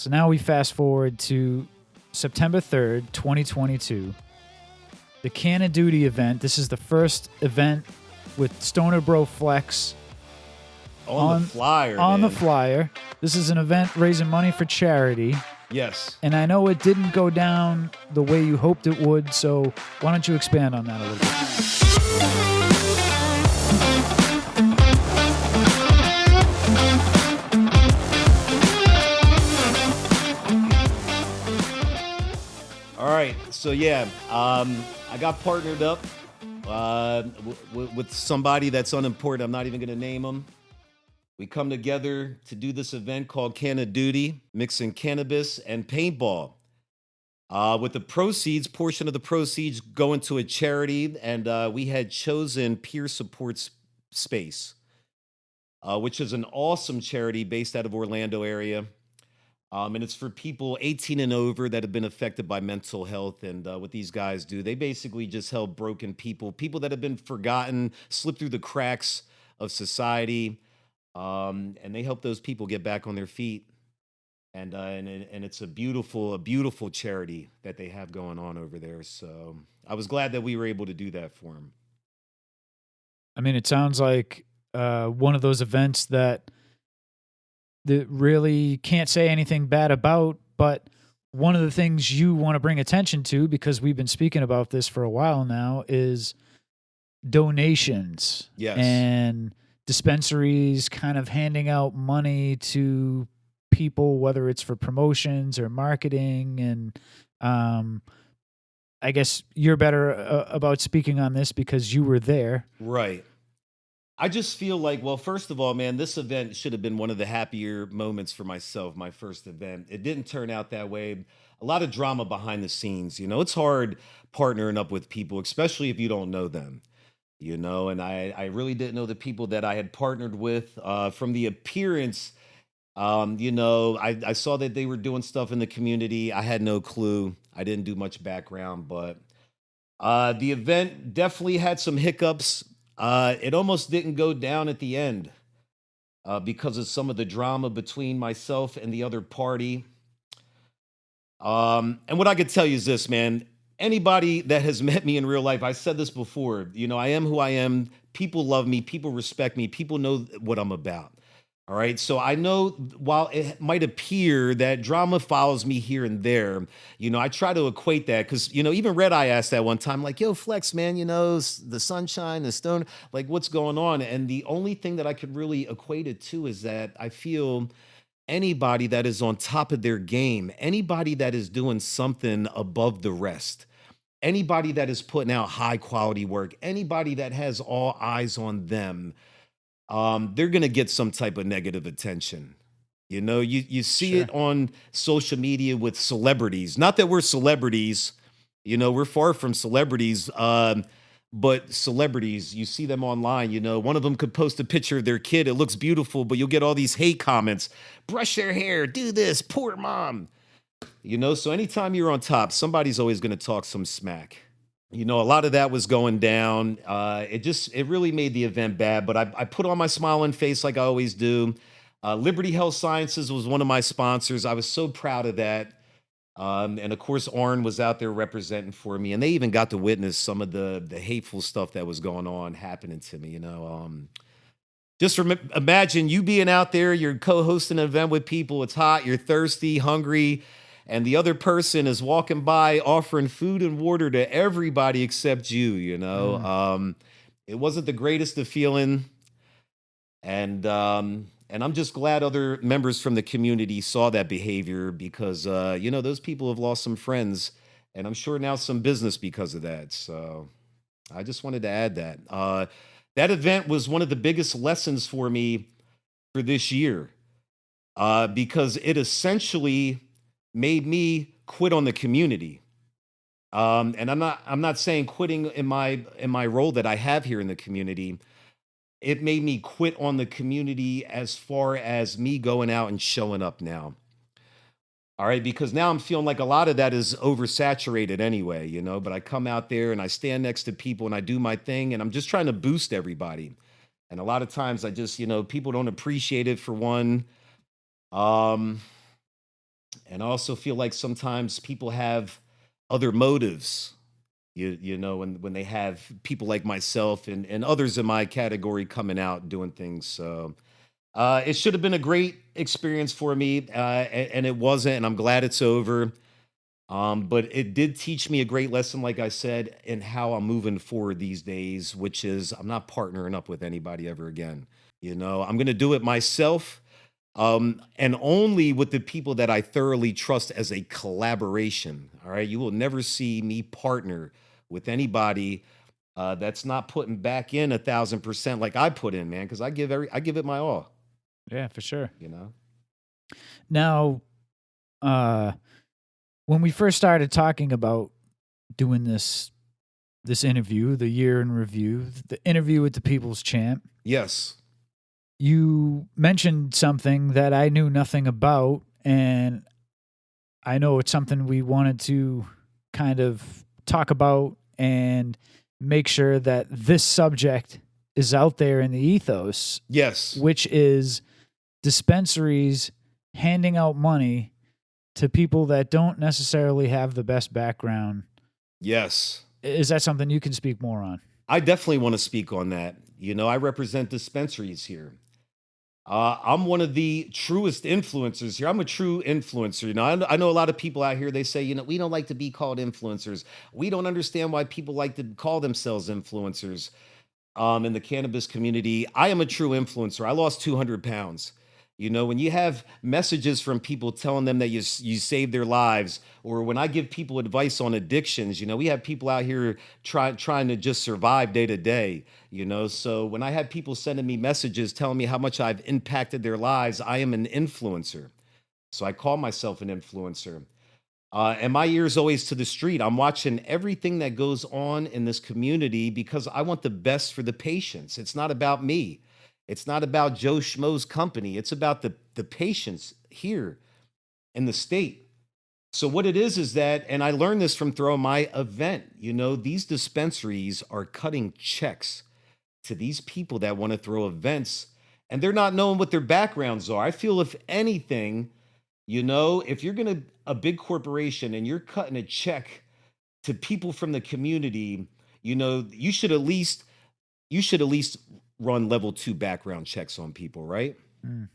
So now we fast forward to September 3rd, 2022. The Cann of Duty event. This is the first event with StonerBro Flex on the flyer. On the flyer. This is an event raising money for charity. Yes. And I know it didn't go down the way you hoped it would, so why don't you expand on that a little bit? All right, so yeah, I got partnered up with somebody that's unimportant. I'm not even going to name them. We come together to do this event called Cann of Duty, mixing cannabis and paintball. With the proceeds, portion of the proceeds going to a charity, and we had chosen Peer Support Space, which is an awesome charity based out of Orlando area. And it's for people 18 and over that have been affected by mental health. And what these guys do, they basically just help broken people that have been forgotten, slip through the cracks of society. And they help those people get back on their feet. And it's a beautiful charity that they have going on over there. So I was glad that we were able to do that for them. I mean, it sounds like one of those events that really can't say anything bad about, but one of the things you want to bring attention to, because we've been speaking about this for a while now, is donations. Yes. And dispensaries kind of handing out money to people, whether it's for promotions or marketing. And I guess you're better about speaking on this because you were there. Right. I just feel like, well, first of all, man, this event should have been one of the happier moments for myself, my first event. It didn't turn out that way. A lot of drama behind the scenes. You know, it's hard partnering up with people, especially if you don't know them. You know, and I really didn't know the people that I had partnered with. From the appearance, you know, I saw that they were doing stuff in the community. I had no clue. I didn't do much background, but the event definitely had some hiccups. It almost didn't go down at the end because of some of the drama between myself and the other party. And what I could tell you is this, man. Anybody that has met me in real life, I said this before, you know, I am who I am. People love me. People respect me. People know what I'm about. All right. So I know while it might appear that drama follows me here and there, you know, I try to equate that because, you know, even Red Eye asked that one time, like, yo, Flex, man, you know, the sunshine, the stone, like what's going on? And the only thing that I could really equate it to is that I feel anybody that is on top of their game, anybody that is doing something above the rest, anybody that is putting out high quality work, anybody that has all eyes on them, they're going to get some type of negative attention. You know, you see it on social media with celebrities. Not that we're celebrities, you know, we're far from celebrities, but celebrities, you see them online, you know, one of them could post a picture of their kid. It looks beautiful, but you'll get all these hate comments. Brush their hair, do this, poor mom. You know, so anytime you're on top, somebody's always going to talk some smack. You know, a lot of that was going down. It really made the event bad, but I put on my smiling face like I always do. Liberty Health Sciences was one of my sponsors. I was so proud of that. And of course, Orrin was out there representing for me, and they even got to witness some of the hateful stuff that was going on happening to me, you know. Just imagine you being out there, you're co-hosting an event with people, it's hot, you're thirsty, hungry, and the other person is walking by offering food and water to everybody except you, you know. It wasn't the greatest of feeling. And I'm just glad other members from the community saw that behavior because, you know, those people have lost some friends and I'm sure now some business because of that. So I just wanted to add that. That event was one of the biggest lessons for me for this year because it essentially made me quit on the community. And I'm not saying quitting in my role that I have here in the community. It made me quit on the community as far as me going out and showing up now. All right, because now I'm feeling like a lot of that is oversaturated anyway, you know, but I come out there and I stand next to people and I do my thing and I'm just trying to boost everybody. And a lot of times I just, you know, people don't appreciate it for one. And I also feel like sometimes people have other motives. You know, when they have people like myself and others in my category coming out and doing things. So it should have been a great experience for me, and it wasn't. And I'm glad it's over. But it did teach me a great lesson, like I said, in how I'm moving forward these days, which is I'm not partnering up with anybody ever again. You know, I'm going to do it myself, and only with the people that I thoroughly trust as a collaboration. All right. You will never see me partner with anybody that's not putting back in 1,000% like I put in, man, because I give it my all, Yeah, for sure. you know? Now, when we first started talking about doing this interview, the year in review, the interview with the People's Champ, Yes. you mentioned something that I knew nothing about, and I know it's something we wanted to kind of talk about and make sure that this subject is out there in the ethos, Yes. which is dispensaries handing out money to people that don't necessarily have the best background. Yes. Is that something you can speak more on? I definitely want to speak on that. You know, I represent dispensaries here. I'm one of the truest influencers here. I'm a true influencer. You know, I know a lot of people out here, they say, you know, we don't like to be called influencers. We don't understand why people like to call themselves influencers in the cannabis community. I am a true influencer. I lost 200 pounds. You know, when you have messages from people telling them that you saved their lives, or when I give people advice on addictions, you know, we have people out here trying to just survive day to day, you know. So when I have people sending me messages telling me how much I've impacted their lives, I am an influencer. So I call myself an influencer. And my ear is always to the street. I'm watching everything that goes on in this community because I want the best for the patients. It's not about me. It's not about Joe Schmo's company. It's about the patients here in the state. So what it is that, and I learned this from throwing my event, you know, these dispensaries are cutting checks to these people that want to throw events, and they're not knowing what their backgrounds are. I feel if anything, you know, if you're going to a big corporation and you're cutting a check to people from the community, you know, you should at least run level 2 background checks on people, right? Mm.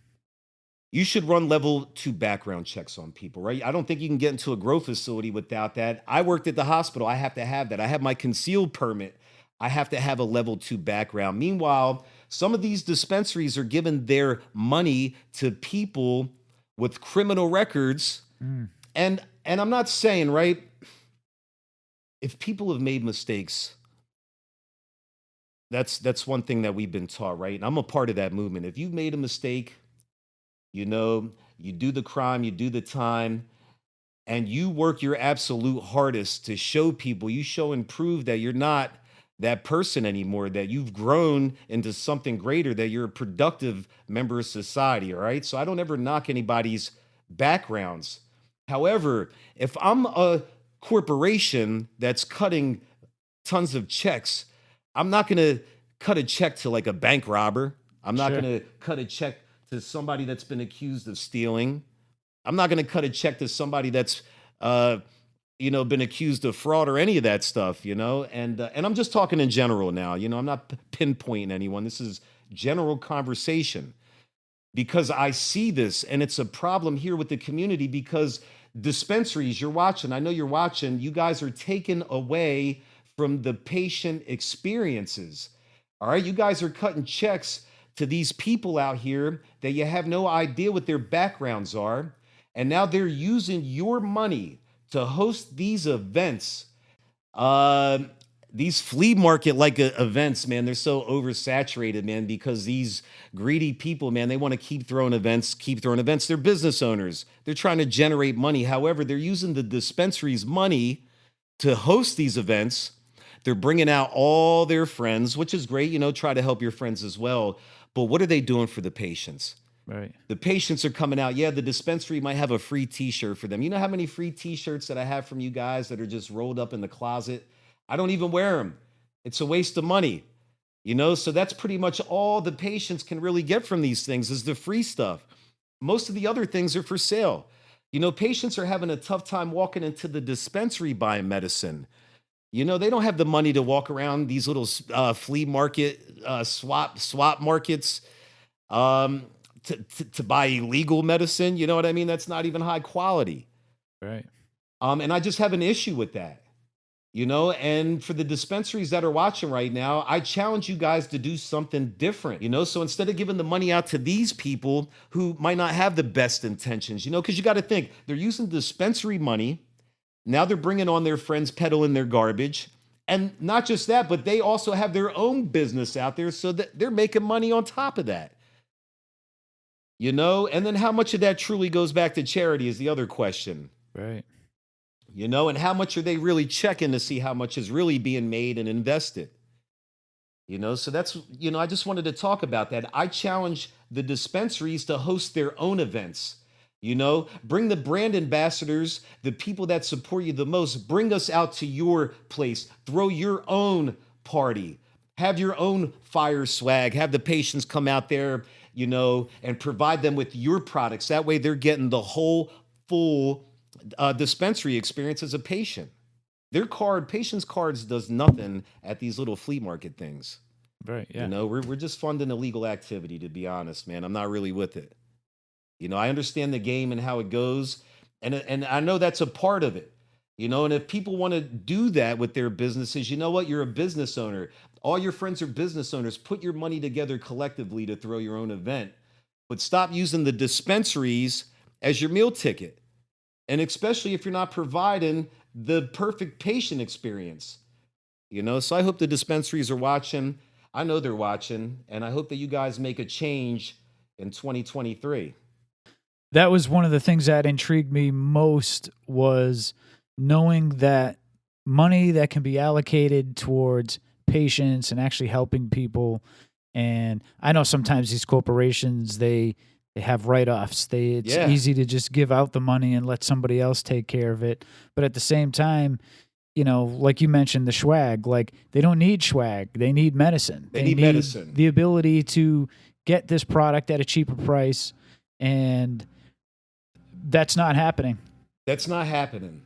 You should run level 2 background checks on people, right? I don't think you can get into a grow facility without that. I worked at the hospital. I have to have that. I have my concealed permit. I have to have a level 2 background. Meanwhile, some of these dispensaries are giving their money to people with criminal records. Mm. And I'm not saying, right, if people have made mistakes, that's one thing that we've been taught, right? And I'm a part of that movement. If you've made a mistake, you know, you do the crime, you do the time, and you work your absolute hardest to show people, you show and prove that you're not that person anymore, that you've grown into something greater, that you're a productive member of society, all right? So I don't ever knock anybody's backgrounds. However, if I'm a corporation that's cutting tons of checks, I'm not going to cut a check to like a bank robber. I'm not Sure. going to cut a check to somebody that's been accused of stealing. I'm not going to cut a check to somebody that's, you know, been accused of fraud or any of that stuff, you know. And I'm just talking in general now. You know, I'm not pinpointing anyone. This is general conversation because I see this, and it's a problem here with the community because dispensaries, you're watching. I know you're watching. You guys are taken away from the patient experiences. All right, you guys are cutting checks to these people out here that you have no idea what their backgrounds are. And now they're using your money to host these events. These flea market like events, man, they're so oversaturated, man, because these greedy people, man, they want to keep throwing events. They're business owners. They're trying to generate money. However, they're using the dispensary's money to host these events. They're bringing out all their friends, which is great, you know, try to help your friends as well. But what are they doing for the patients? Right. The patients are coming out. Yeah, the dispensary might have a free t-shirt for them. You know how many free t-shirts that I have from you guys that are just rolled up in the closet? I don't even wear them. It's a waste of money. You know, so that's pretty much all the patients can really get from these things is the free stuff. Most of the other things are for sale. Patients are having a tough time walking into the dispensary buying medicine. They don't have the money to walk around these little flea market swap markets um, to buy illegal medicine. You know what I mean? That's not even high quality. Right. And I just have an issue with that. And for the dispensaries that are watching right now, I challenge you guys to do something different. So instead of giving the money out to these people who might not have the best intentions, because you got to think they're using dispensary money. Now they're bringing on their friends peddling their garbage. And not just that, but they also have their own business out there, so that they're making money on top of that. And then how much of that truly goes back to charity is the other question. Right. And how much are they really checking to see how much is really being made and invested? So that's, I just wanted to talk about that. I challenge the dispensaries to host their own events. Bring the brand ambassadors, the people that support you the most, bring us out to your place, throw your own party, have your own fire swag, have the patients come out there, and provide them with your products. That way they're getting the whole full dispensary experience as a patient. Patient's cards does nothing at these little flea market things. Right. Yeah. We're just funding illegal activity, to be honest, man. I'm not really with it. I understand the game and how it goes, and I know that's a part of it. And if people want to do that with their businesses, you know what? You're a business owner. All your friends are business owners. Put your money together collectively to throw your own event, but stop using the dispensaries as your meal ticket. And especially if you're not providing the perfect patient experience. So I hope the dispensaries are watching. I know they're watching, and I hope that you guys make a change in 2023. That was one of the things that intrigued me most, was knowing that money that can be allocated towards patients and actually helping people. And I know sometimes these corporations, they have write-offs. It's easy to just give out the money and let somebody else take care of it. But at the same time, like you mentioned, the swag, like they don't need swag. They need medicine. They need medicine. The ability to get this product at a cheaper price. And that's not happening. That's not happening.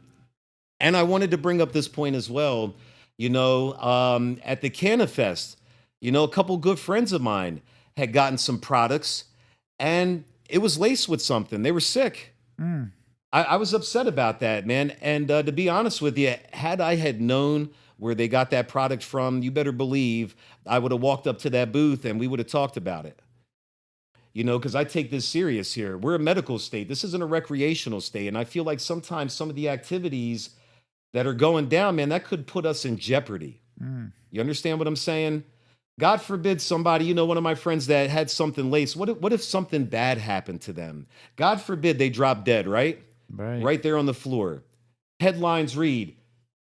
And I wanted to bring up this point as well. At the Cannabis, a couple good friends of mine had gotten some products, and it was laced with something. They were sick. I was upset about that, man. And to be honest with you, had I had known where they got that product from, you better believe I would have walked up to that booth and we would have talked about it. Because I take this serious here. We're a medical state. This isn't a recreational state. And I feel like sometimes some of the activities that are going down, man, that could put us in jeopardy. You understand what I'm saying? God forbid somebody, one of my friends that had something laced. What if something bad happened to them? God forbid they drop dead, right? Right there on the floor. Headlines read,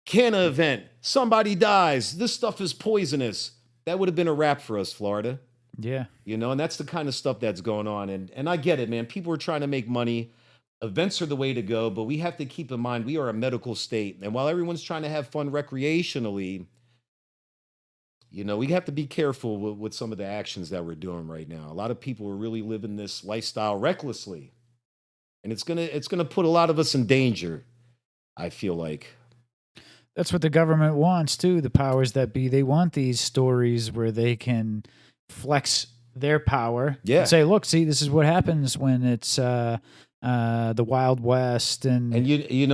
Canna event, somebody dies. This stuff is poisonous. That would have been a wrap for us, Florida. Yeah. And that's the kind of stuff that's going on. And I get it, man. People are trying to make money. Events are the way to go, but we have to keep in mind we are a medical state. And while everyone's trying to have fun recreationally, we have to be careful with some of the actions that we're doing right now. A lot of people are really living this lifestyle recklessly. And it's gonna put a lot of us in danger, I feel like. That's what the government wants too, the powers that be. They want these stories where they can flex their power and say, look, see, this is what happens when it's the Wild West. And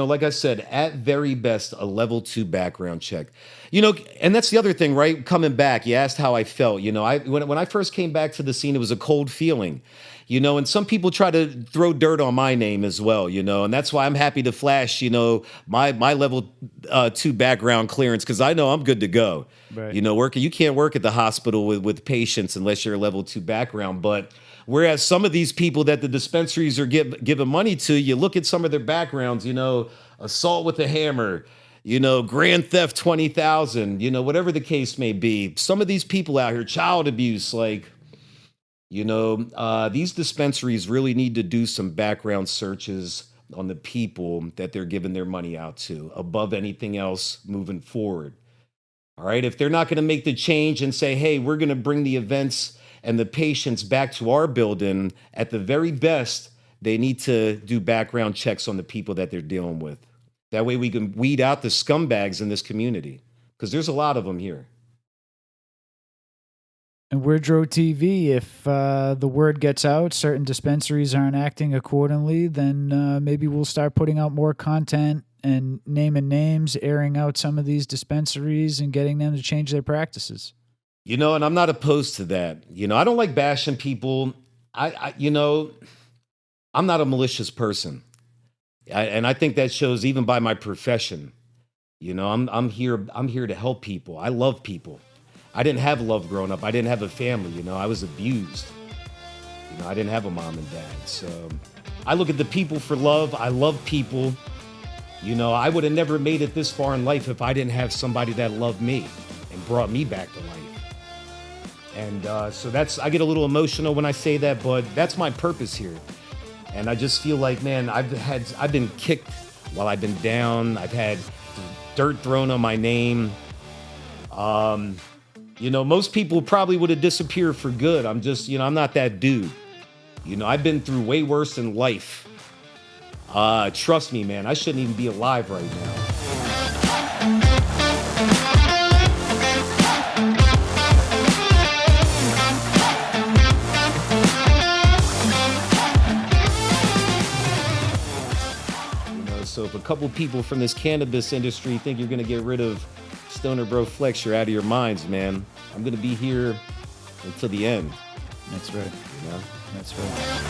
like I said, at very best, a level 2 background check. And that's the other thing, right? Coming back, you asked how I felt. When I first came back to the scene, it was a cold feeling. And some people try to throw dirt on my name as well, and that's why I'm happy to flash, my level 2 background clearance, because I know I'm good to go. Right. You can't work at the hospital with patients unless you're a level 2 background. But whereas some of these people that the dispensaries are giving money to, you look at some of their backgrounds, assault with a hammer, grand theft 20,000, whatever the case may be. Some of these people out here, child abuse, like. These dispensaries really need to do some background searches on the people that they're giving their money out to above anything else moving forward. All right. If they're not going to make the change and say, hey, we're going to bring the events and the patients back to our building, at the very best, they need to do background checks on the people that they're dealing with. That way we can weed out the scumbags in this community, because there's a lot of them here. And Weirdro TV, if the word gets out, certain dispensaries aren't acting accordingly, then maybe we'll start putting out more content and naming names, airing out some of these dispensaries and getting them to change their practices. You know, and I'm not opposed to that. You know, I don't like bashing people. You know, I'm not a malicious person. And I think that shows even by my profession. You know, I'm here to help people. I love people. I didn't have love growing up. I didn't have a family, you know. I was abused. You know, I didn't have a mom and dad. So I look at the people for love. I love people. You know, I would have never made it this far in life if I didn't have somebody that loved me and brought me back to life. And so I get a little emotional when I say that, but that's my purpose here. And I just feel like, man, I've been kicked while I've been down. I've had dirt thrown on my name. You know, most people probably would have disappeared for good. I'm just, you know, I'm not that dude. You know, I've been through way worse in life. Trust me, man, I shouldn't even be alive right now. So if a couple people from this cannabis industry think you're going to get rid of StonerBro Flex, you're out of your minds, man. I'm going to be here until the end. That's right. You know? That's right.